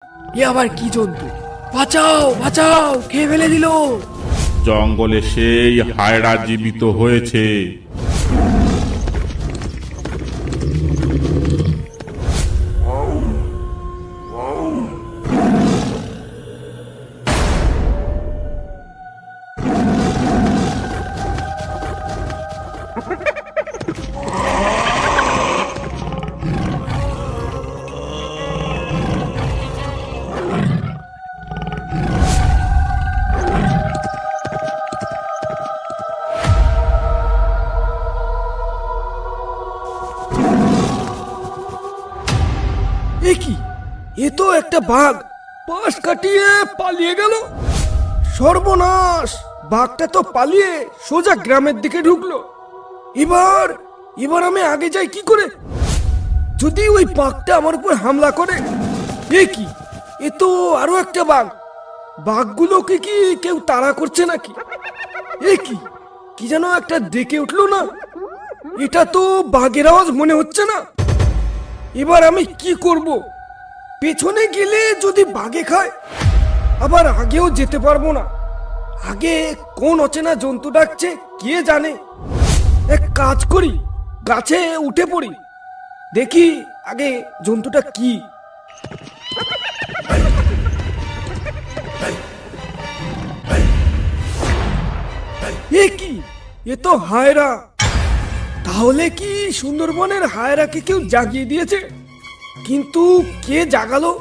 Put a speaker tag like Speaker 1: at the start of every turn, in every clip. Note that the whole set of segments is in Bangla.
Speaker 1: এ আবার কি জন্তু? বাঁচাও বাঁচাও, খেয়ে ফেলে দিল।
Speaker 2: জঙ্গলে সেই হায়রা জীবিত হয়েছে।
Speaker 1: এ কি? এ তো একটা বাঘ পাশ কাটিয়ে পালিয়ে গেল। সর্বনাশ! বাঘটা তো পালিয়ে সোজা গ্রামের দিকে ঢুকলো। এবার এবার আমি আগে যাই কি করে? যদি ওই বাঘটা আমার উপর হামলা করে। এ কি? এ তো আরো একটা বাঘ। বাঘগুলোকে কি কেউ তাড়া করছে নাকি? এ কি? কি যেন একটা ডেকে উঠলো না? এটা তো বাঘের আওয়াজ মনে হচ্ছে না। এবার আমি কি করব? পেছনে গেলে যদি বাঘে খায়, আবার আগেও যেতে পারবো না। আগে কোন অচেনা জন্তু ডাকছে কে জানে। এক কাজ করি, গাছে উঠে পড়ি, দেখি আগে জন্তুটা কি। এ কি? এ তো হায়রা। তাহলে কি সুন্দরবনের হায়রাকে কেউ জাগিয়ে দিয়েছে? কিন্তু কে জাগালো?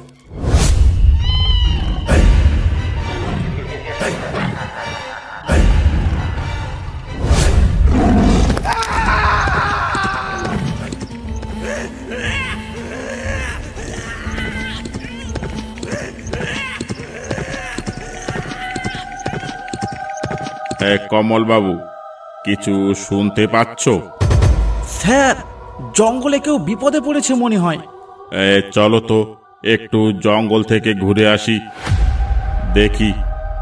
Speaker 2: কমল বাবু, কিছু শুনতে পাচ্ছ?
Speaker 3: স্যার, জঙ্গলে কেউ বিপদে পড়েছে মনে হয়।
Speaker 2: চলো তো একটু জঙ্গল থেকে ঘুরে আসি, দেখি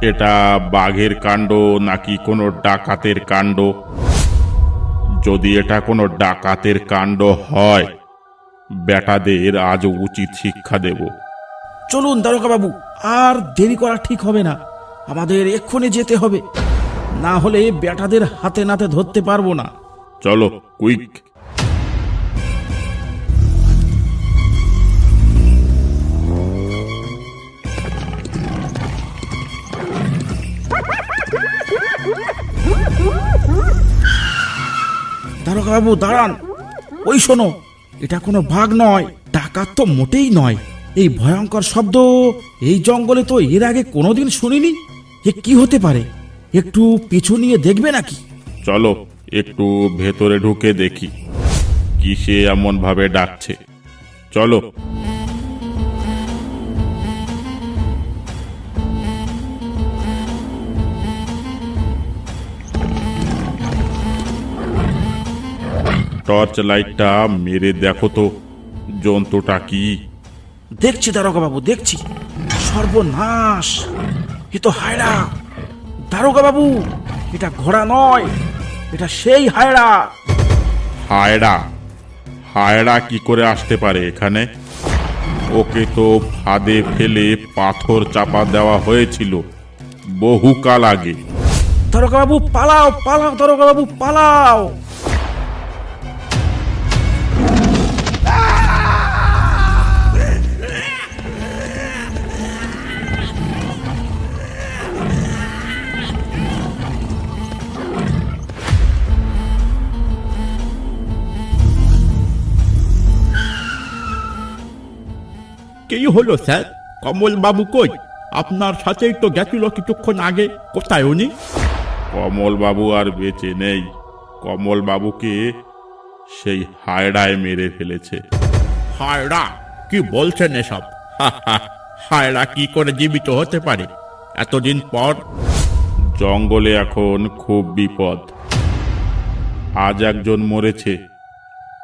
Speaker 2: এটা বাঘের কাণ্ড নাকি কোনো ডাকাতের কাণ্ড। যদি এটা কোনো ডাকাতের কাণ্ড হয়, বেটাদের আজ উচিত শিক্ষা দেব।
Speaker 3: চলুন দারোগা বাবু, আর দেরি করা ঠিক হবে না। আমাদের এক্ষুনি যেতে হবে, না হলে বেটাদের হাতে নাতে ধরতে পারবো না।
Speaker 2: চলো কুইক।
Speaker 3: দারোগা বাবু দাঁড়ান। ওই শোনো, এটা কোনো বাঘ নয়, ডাকাত তো মোটেই নয়। এই ভয়ঙ্কর শব্দ এই জঙ্গলে তো এর আগে কোনোদিন শুনিনি। এ কি হতে পারে? একটু পিছু নিয়ে দেখবে নাকি?
Speaker 2: চলো একটু ভেতরে ঢুকে দেখি কিসে এমন ভাবে ডাকছে। চলো। টর্চ লাইটটা মেরে দেখো তো জন্তুটা কি।
Speaker 3: দেখছি দারোগা বাবু, দেখছি। সর্বনাশ! এ তো হায়রা। দারোগা বাবু, এটা ঘোড়া নয়, এটা সেই হায়রা।
Speaker 2: হায়রা? হায়রা কি করে আসতে পারে এখানে? ওকে তো ফাঁদে ফেলে পাথর চাপা দেওয়া হয়েছিল বহুকাল আগে।
Speaker 3: দারোগা বাবু পালাও, পালাও দারোগা বাবু পালাও।
Speaker 4: কি হলো স্যার? কমল বাবু কই? আপনার সাথেই তো গেছিল কিছুক্ষণ আগে। কোথায় উনি?
Speaker 2: কমল বাবু আর বেঁচে নেই। কমল বাবুকে সেই হায়রায় মেরে ফেলেছে।
Speaker 4: হায়রা? কি বলছেন এসব? হায়রা কি করে জীবিত হতে পারে এতদিন পর?
Speaker 2: জঙ্গলে এখন খুব বিপদ। আজ একজন মরেছে,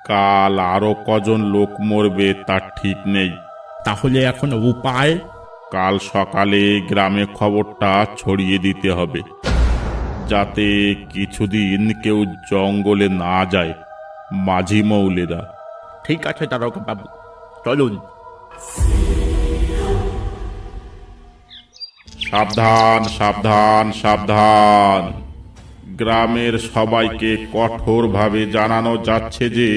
Speaker 2: কাল আরো কজন লোক মরবে তার ঠিক নেই।
Speaker 4: তাহলে এখন উপায়?
Speaker 2: কাল সকালে গ্রামে খবরটা ছড়িয়ে দিতে হবে, যাতে কিছুদিন কেউ জঙ্গলে না যায়। মাঝি মৌলেরা।
Speaker 4: ঠিক আছে দারোগা বাবু, চলুন।
Speaker 2: সাবধান সাবধান সাবধান। গ্রামের সবাইকে কঠোরভাবে জানানো যাচ্ছে যে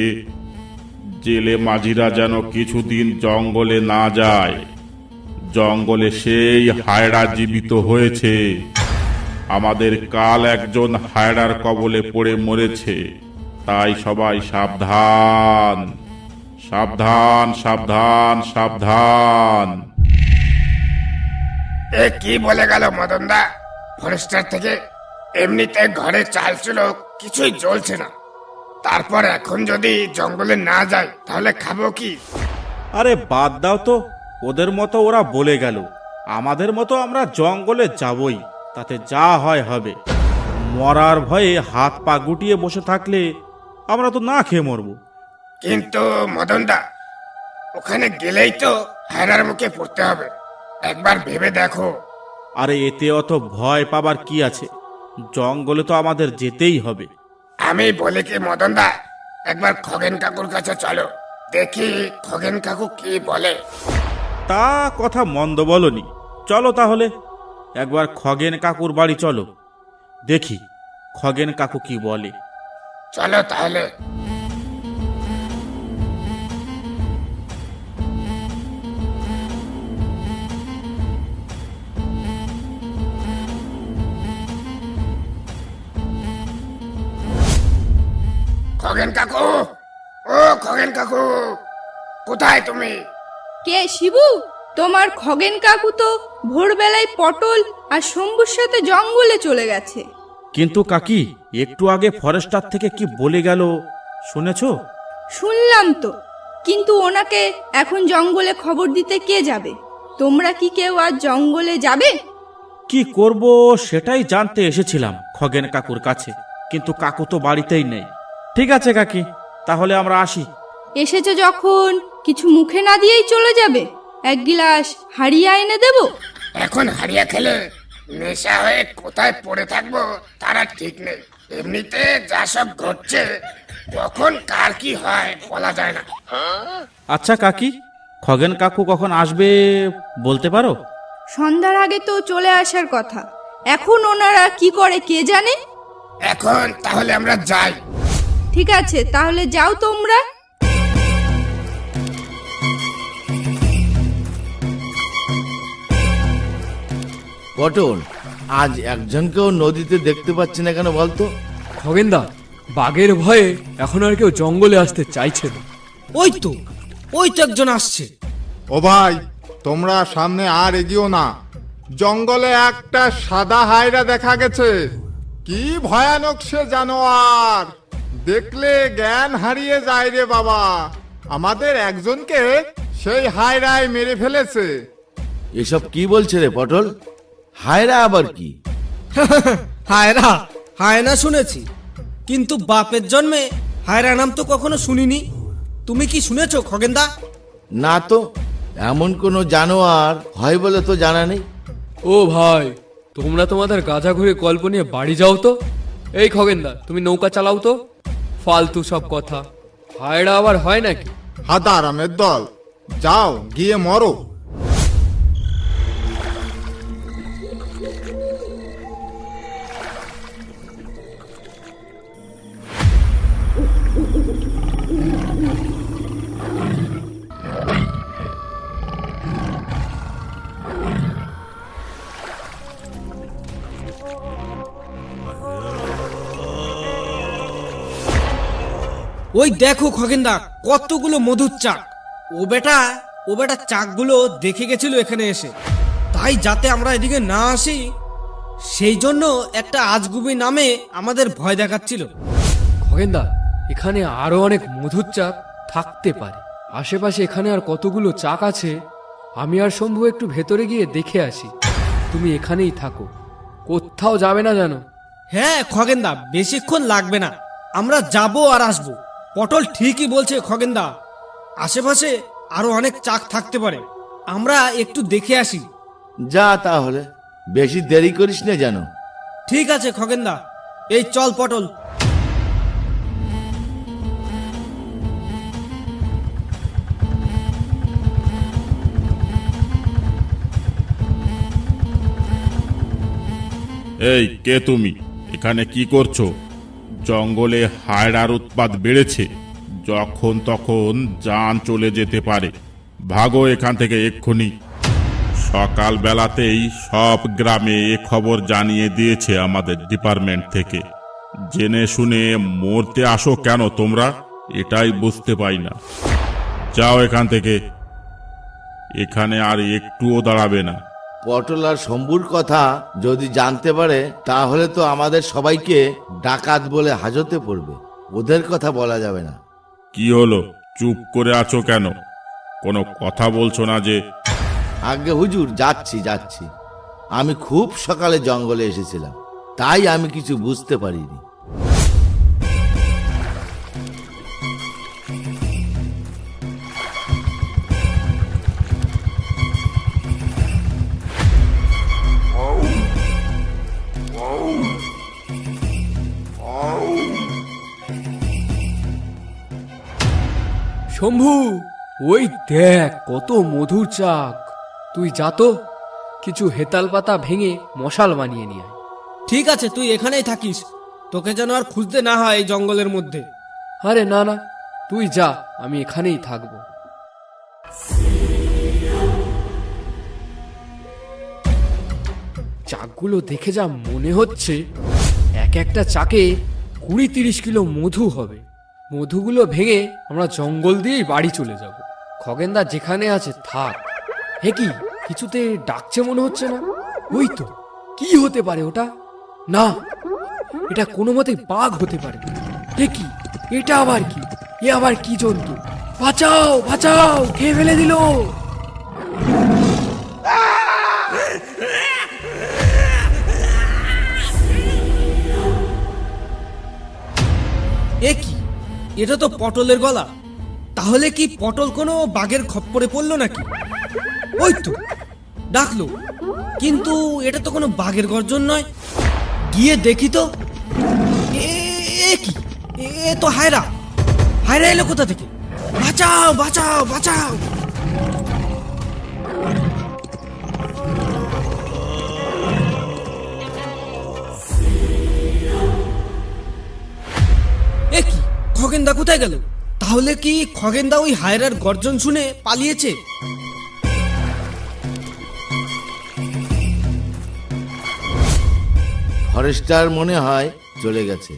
Speaker 2: জেলে মাঝিরা যেন কিছুদিন জঙ্গলে না যায়। জঙ্গলে সেই হায়রা জীবিত হয়েছে। আমাদের কাল একজন হায়রার কবলে পড়ে মরেছে। তাই সবাই সাবধান সাবধান সাবধান সাবধান।
Speaker 5: এ কি বলে গেল মদনদা? ফরেস্টার থেকে এমনিতে ঘরে চাল ছিল, কিছুই জ্বলছে না, তারপর এখন যদি জঙ্গলে না যায় তাহলে খাবো কি?
Speaker 3: আরে বাদ দাও তো, ওদের মতো ওরা বলে গেল, আমাদের মতো আমরা জঙ্গলে যাবই, তাতে যা হয় হবে। মরার ভয়ে হাত পা গুটিয়ে বসে থাকলে আমরা তো না খেয়ে মরবো।
Speaker 5: কিন্তু মদনদা, ওখানে গেলেই তো হায়রার মুখে পড়তে হবে, একবার ভেবে দেখো।
Speaker 3: আরে এতে অত ভয় পাবার কি আছে? জঙ্গলে তো আমাদের যেতেই হবে।
Speaker 5: আমি বলি কি মদনদা, একবার খগেন কাকুর কাছে চলো, দেখি খগেন কাকু কি বলে।
Speaker 3: তা কথা মন্দ বলনি, চলো তাহলে একবার খগেন কাকুর বাড়ি চলো, দেখি খগেন কাকু কি বলে।
Speaker 5: চলো তাহলে। খগেন কাকু, ও খগেন কাকু, কোথায় তুমি?
Speaker 6: কে শিবু? তোমার খগেন কাকু তো ভোরবেলায় পটল আর শম্ভুর সাথে জঙ্গলে চলে গেছে।
Speaker 3: কিন্তু কাকি, একটু আগে ফরেস্টার থেকে কি বলে গেল শুনেছো?
Speaker 6: শুনলাম তো, কিন্তু ওনাকে এখন জঙ্গলে খবর দিতে কে যাবে? তোমরা কি কেউ আজ জঙ্গলে যাবে?
Speaker 3: কি করব সেটাই জানতে এসেছিলাম খগেন কাকুর কাছে, কিন্তু কাকু তো বাড়িতেই নেই। ঠিক আছে কাকি, তাহলে আমরা আসি।
Speaker 6: এসেছো যখন কিছু মুখে না দিয়েই চলে যাবে? এক গিলাস হাড়িয়া এনে দেব?
Speaker 5: এখন হারিয়া খেলে নেশা হয়ে কোথায় পড়ে থাকবো তারা ঠিক নেই। এমনিতে যা সব ঘটছে, কখন কার কি হয় বলা যায় না।
Speaker 3: আচ্ছা কাকি, খগেন কাকু কখন আসবে বলতে পারো?
Speaker 6: সন্ধ্যার আগে তো চলে আসার কথা, এখন ওনারা কি করে কে জানে।
Speaker 5: এখন তাহলে আমরা যাই।
Speaker 6: ঠিক আছে, তাহলে যাও তোমরা।
Speaker 7: পটল, আজ একজনকেও নদীতে দেখতে পাচ্ছি না কেন বলতো?
Speaker 1: খগেনদা, বাঘের ভয়ে এখন আর কেউ জঙ্গলে আসতে চাইছে না। ওই তো একজন আসছে।
Speaker 8: ও ভাই, তোমরা সামনে আর এগিয়েও না, জঙ্গলে একটা সাদা হায়রা দেখা গেছে। কি ভয়ানক সে জানোয়ার, দেখলে জ্ঞান হারিয়ে যায় রে বাবা। আমাদের একজনকে সেই হায়রায় মেরে ফেলেছে।
Speaker 7: এসব কি বলছে রে পটল? হায়রা আবার কি?
Speaker 1: হায়না শুনেছি, কিন্তু বাপের জন্মে হায়রা নাম তো কখনো শুনিনি। তুমি কি শুনেছো খগেনদা?
Speaker 7: না তো, এমন কোনো জানোয়ার হয় বলে তো জানা নেই।
Speaker 9: ও ভাই, তোমরা তোমাদের গাধা ঘুরে গল্প নিয়ে বাড়ি যাও তো। এই খগেনদা, তুমি নৌকা চালাও তো। ফালতু সব কথা, হায়রা আবার হয় নাকি?
Speaker 8: হাদারামের দল, যাও গিয়ে মরো।
Speaker 1: ওই দেখো খগেনদা, কতগুলো মধুর চাক। ও বেটা চাকগুলো দেখে গেছিল এখানে এসে, তাই যাতে আমরা এদিকে না আসি সেই জন্য একটা আজগুবি নামে আমাদের ভয় দেখাচ্ছিল।
Speaker 9: খগেনদা, এখানে আরো অনেক মধুর চাক থাকতে পারে। আশেপাশে এখানে আর কতগুলো চাক আছে, আমি আর শম্ভু একটু ভেতরে গিয়ে দেখে আসি। তুমি এখানেই থাকো, কোথাও যাবে না জানো?
Speaker 1: হ্যাঁ খগেনদা, বেশিক্ষণ লাগবে না, আমরা যাব আর আসবো। পটল ঠিকই বলছে খগেনদা, আশেপাশে আরো অনেক চাক থাকতে পারে, আমরা একটু দেখে আসি।
Speaker 7: যা তাহলে, বেশি দেরি করিস না যেন।
Speaker 1: ঠিক আছে খগেনদা, এই চল পটল।
Speaker 2: এই কে তুমি? এখানে কি করছো? জঙ্গলে হায়রার উৎপাত বেড়েছে, যখন তখন জান চলে যেতে পারে। ভাগো এখান থেকে এক্ষুনি। সকাল বেলাতেই সব গ্রামে এ খবর জানিয়ে দিয়েছে আমাদের ডিপার্টমেন্ট থেকে। জেনে শুনে মরতে আসো কেন তোমরা, এটাই বুঝতে পাই না। যাও এখান থেকে, এখানে আর একটুও দাঁড়াবে না।
Speaker 7: পটল আর শম্ভুর কথা যদি জানতে পারে তাহলে তো আমাদের সবাইকে ডাকাত বলে হাজতে পড়বে। ওদের কথা বলা যাবে না।
Speaker 2: কি হলো, চুপ করে আছো কেন? কোনো কথা বলছো না যে?
Speaker 7: আগে হুজুর, যাচ্ছি। আমি খুব সকালে জঙ্গলে এসেছিলাম, তাই আমি কিছু বুঝতে পারিনি।
Speaker 9: শম্ভু, ওই দেখ কত মধুর চাক। তুই যা তো, কিছু হেতাল পাতা ভেঙে মশাল বানিয়ে নিয়ে আয়।
Speaker 1: ঠিক আছে, তুই এখানেই থাকিস, তোকে যেন আর খুঁজতে না হয় এই জঙ্গলের মধ্যে।
Speaker 9: আরে না, তুই যা, আমি এখানেই থাকবো। চাকগুলো দেখে যা মনে হচ্ছে, এক একটা চাকে 20-30 কিলো মধু হবে। মধুগুলো ভেঙে আমরা জঙ্গল দিয়েই বাড়ি চলে যাব। খগেনদা যেখানে আছে থাক। হে কি, কিছুতে ডাকছে মনে হচ্ছে না? ওই তো, কি হতে পারে ওটা? না, এটা কোনো মতে বাঘ হতে পারে। হে কি, এটা আবার কি? এ আবার কি জন্তু? বাঁচাও, খেয়ে ফেলে দিল।
Speaker 1: এ কি, এটা তো পটলের গলা। তাহলে কি পটল কোনো বাঘের খপ্পরে পড়লো নাকি? ওই তো ডাকলো, কিন্তু এটা তো কোনো বাঘের গর্জন নয়। গিয়ে দেখি তো। এ কি, এ তো হায়রা এলো কোথা থেকে? বাঁচাও। এ কি, খগেনদা কোথায় গেল? তাহলে কি খগেনদা ওই হায়রার গর্জন শুনে পালিয়েছে?
Speaker 7: ফরেস্টার মনে হয় চলে গেছে।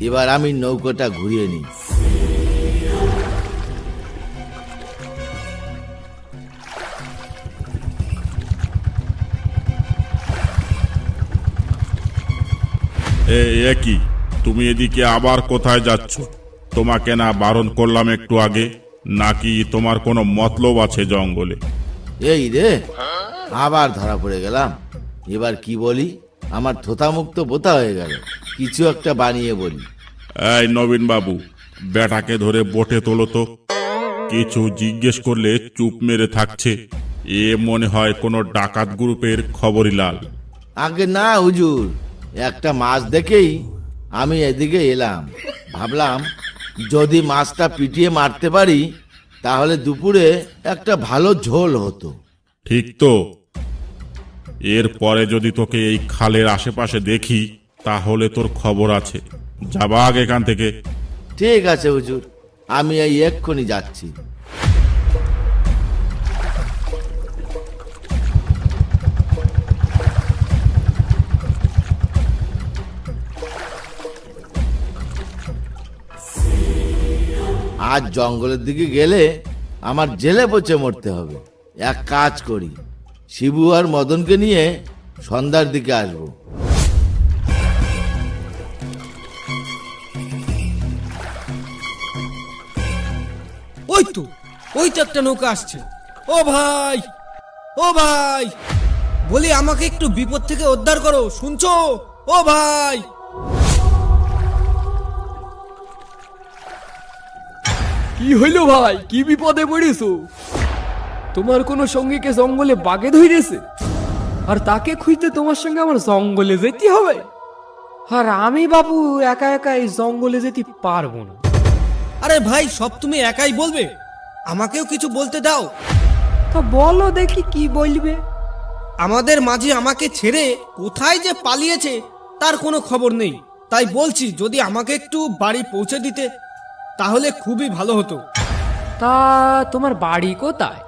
Speaker 7: এবার আমি নৌকাটা ঘুরিয়ে নিই।
Speaker 2: এ কি, তুমি এদিকে আবার কোথায় যাচ্ছ? তোমাকে না বারণ করলাম একটু আগে? নাকি তোমার কোনো মতলব আছে জঙ্গলে?
Speaker 7: এই রে, আবার ধরা পড়ে গেলাম। এবার কি বলি? আমার থোতা মুক্ত বোতা হয়ে গেল। কিছু একটা বানিয়ে বলি।
Speaker 2: এই নবীন বাবু, বেটাকে ধরে বোটে তোলো তো। কিছু জিজ্ঞেস করলে চুপ মেরে থাকছে। এ মনে হয় কোনো ডাকাত গ্রুপের খবরই লাল।
Speaker 7: আগে না হুজুর, একটা মাছ দেখেই আমি এদিকে এলাম। ভাবলাম যদি মাছটা পিটিয়ে মারতে পারি তাহলে দুপুরে একটা ভালো ঝোল হতো।
Speaker 2: ঠিক তো। এরপরে যদি তোকে এই খালের আশেপাশে দেখি তাহলে তোর খবর আছে। যাবা আগে এখান থেকে।
Speaker 7: ঠিক আছে হুজুর, আমি এই এক্ষুনি যাচ্ছি। আজ জঙ্গলের দিকে গেলে আমার জেলে পচে মরতে হবে। এক কাজ করি, শিবু আর মদনকে নিয়ে সন্ধ্যার দিকে আসবো।
Speaker 1: ওই তো একটা নৌকা আসছে। ও ভাই, বলি আমাকে একটু বিপদ থেকে উদ্ধার করো, শুনছো? ও ভাই।
Speaker 9: কি হইলো ভাই, কি বিপদে পড়েছো? তোমার কোনো সঙ্গীকে জঙ্গলে বাঘে ধরেছে, আর তাকে খুঁজতে তোমার সঙ্গে আমার জঙ্গলে যেতে হবে? আর আমি বাবু একা একা এই জঙ্গলে যেতে পারবো না।
Speaker 1: আরে ভাই, সব তুমি একাই বলবে? আমাকেও কিছু বলতে দাও।
Speaker 9: তা বলো দেখি কি বলবে।
Speaker 1: আমাদের মাঝে আমাকে ছেড়ে কোথায় যে পালিয়েছে তার কোনো খবর নেই। তাই বলছি যদি আমাকে একটু বাড়ি পৌঁছে দিতে তাহলে খুবই ভালো হতো।
Speaker 9: তা তোমার বাড়ি কোথায়?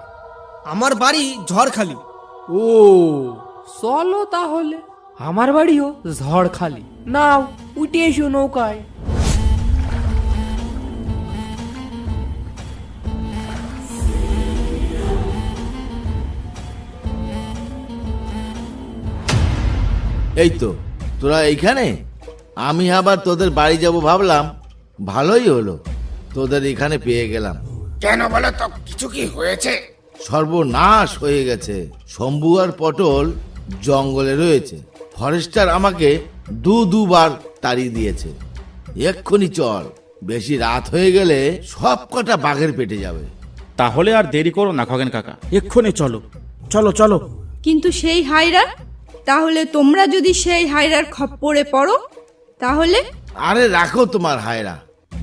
Speaker 1: আমার বাড়ি ঝড়খালি।
Speaker 9: ও চলো তাহলে, আমার বাড়িও ঝড়খালি। নাও উঠে এসো নৌকায়।
Speaker 7: এই তো তোরা এইখানে। আমি আবার তোদের বাড়ি যাব ভাবলাম, ভালোই হলো তোদের এখানে পেয়ে গেলাম।
Speaker 5: কেন বলো তো, কিছু কি হয়েছে?
Speaker 7: সর্বনাশ হয়ে গেছে। শম্ভু আর পটল জঙ্গলে রয়েছে। ফরেস্টার আমাকে দুবার তাড়িয়ে দিয়েছে। এক্ষুনি চল, বেশি রাত হয়ে গেলে সব কটা বাঘের পেটে যাবে।
Speaker 3: তাহলে আর দেরি করো না খগেন কাকা, এক্ষুনি চলো চলো চলো।
Speaker 6: কিন্তু সেই হায়রা, তাহলে তোমরা যদি সেই হায়রার খপ্পরে পড়ো তাহলে?
Speaker 7: আরে রাখো তোমার হায়রা,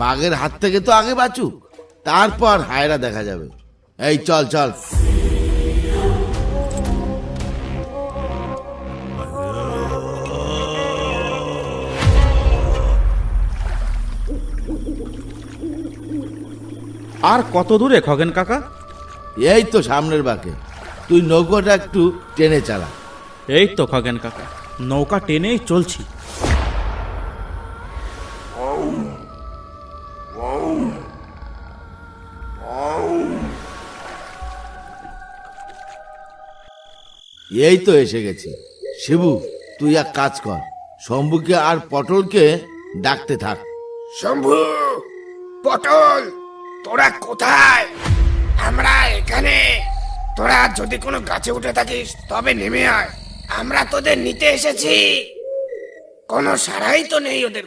Speaker 7: বাঘের হাত থেকে তো আগে বাঁচুক, তারপর হায়রা দেখা যাবে। এই চল চল।
Speaker 3: আর কত দূরে খগেন কাকা?
Speaker 7: এই তো সামনের বাঁকে, তুই নৌকাটা একটু টেনে চালা।
Speaker 3: এই তো খগেন কাকা, নৌকা টেনেই চলছি।
Speaker 7: এই তো এসে গেছি। শিবু, তুই এক কাজ কর, শম্ভুকে আর পটলকে ডাকতে থাক।
Speaker 5: শম্ভু, পটল, তোরা কোথায়? আমরা এখানে। তোরা যদি কোনো গাছে উঠে থাকিস তবে নেমে আয়, আমরা তোদের নিতে এসেছি। কোনো সাড়াই তো নেই ওদের।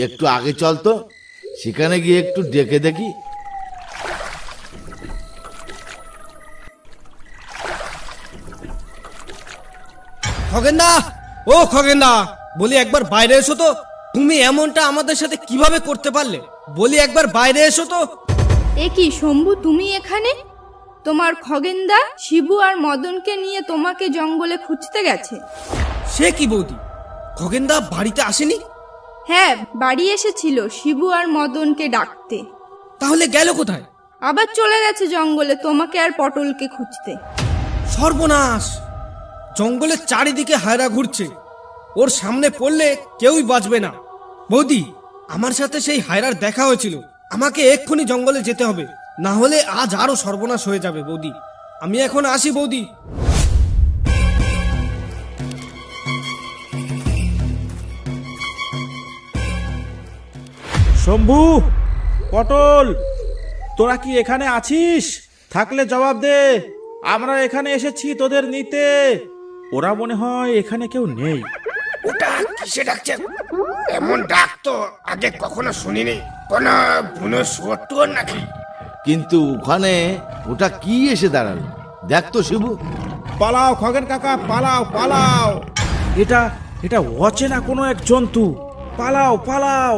Speaker 7: একটু আগে চল তো, সেখানে গিয়ে একটু ডেকে দেখি।
Speaker 1: খগেনদা, ও খগেনদা, বলি একবার বাইরে এসো তো। তুমি এমনটা আমাদের সাথে কিভাবে করতে পারলে? বলি একবার বাইরে এসো তো।
Speaker 6: এ কি শম্ভু, তুমি এখানে? তোমার খগেনদা শিবু আর মদনকে নিয়ে তোমাকে জঙ্গলে খুঁজতে গেছে।
Speaker 1: সে কি বৌদি, খগেনদা বাড়িতে আসেনি?
Speaker 6: হ্যাঁ, বাড়ি এসেছিল শিবু আর মদনকে ডাকতে।
Speaker 1: তাহলে গেল কোথায়?
Speaker 6: আবার চলে গেছে জঙ্গলে তোমাকে আর পটলকে খুঁজতে।
Speaker 1: সর্বনাশ! জঙ্গলের চারিদিকে হায়রা ঘুরছে, ওর সামনে পড়লে কেউই বাঁচবে না। বৌদি, আমার সাথে সেই হায়রার দেখা হয়েছিল। আমাকে এক্ষুনি জঙ্গলে যেতে হবে, না হলে আজ আরো সর্বনাশ হয়ে যাবে। বৌদি, আমি এখন আসি বৌদি।
Speaker 3: শম্ভু, পটল, তোরা কি এখানে আছিস? থাকলে জবাব দে। আমরা এখানে এসেছি তোদের নিতে। ওরা মনে হয় এখানে কেউ নেই।
Speaker 5: ওটা কিসে ডাকছে? এমন ডাক তো আগে কখনো শুনিনি। কোন বুনো শুয়োর টুয়োর নাকি?
Speaker 7: কিন্তু ওখানে ওটা কি এসে দাঁড়ালো? দেখ তো শিবু।
Speaker 3: পালাও খগেন কাকা, পালাও পালাও। এটা এটা অচেনা কোনো এক জন্তু। পালাও পালাও।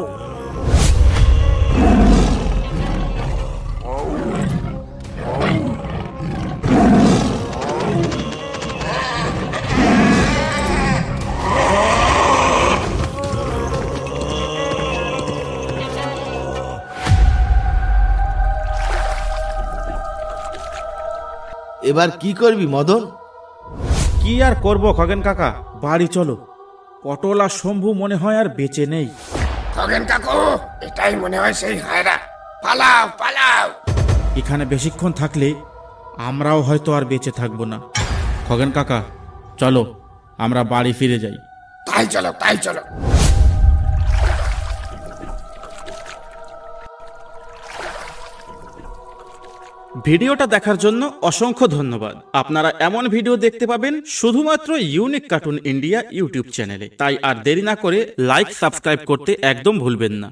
Speaker 7: এবার কি করবি মদন?
Speaker 3: কি আর করব খগেন কাকা, বাড়ি চলো। পটল আর শম্ভু মনে হয় আর বেঁচে নেই।
Speaker 5: খগেন কাকু, এটাই মনে হয় সেই হায়রা। পালাও পালাও।
Speaker 3: এখানে বেশিক্ষণ থাকলে আমরাও হয়তো আর বেঁচে থাকবো না। খগেন কাকা, চলো আমরা বাড়ি ফিরে যাই।
Speaker 5: তাই চলো, তাই চলো।
Speaker 3: ভিডিওটা দেখার জন্য অসংখ্য ধন্যবাদ। আপনারা এমন ভিডিও দেখতে পাবেন শুধুমাত্র ইউনিক কার্টুন ইন্ডিয়া ইউটিউব চ্যানেলে। তাই আর দেরি না করে লাইক, সাবস্ক্রাইব করতে একদম ভুলবেন না।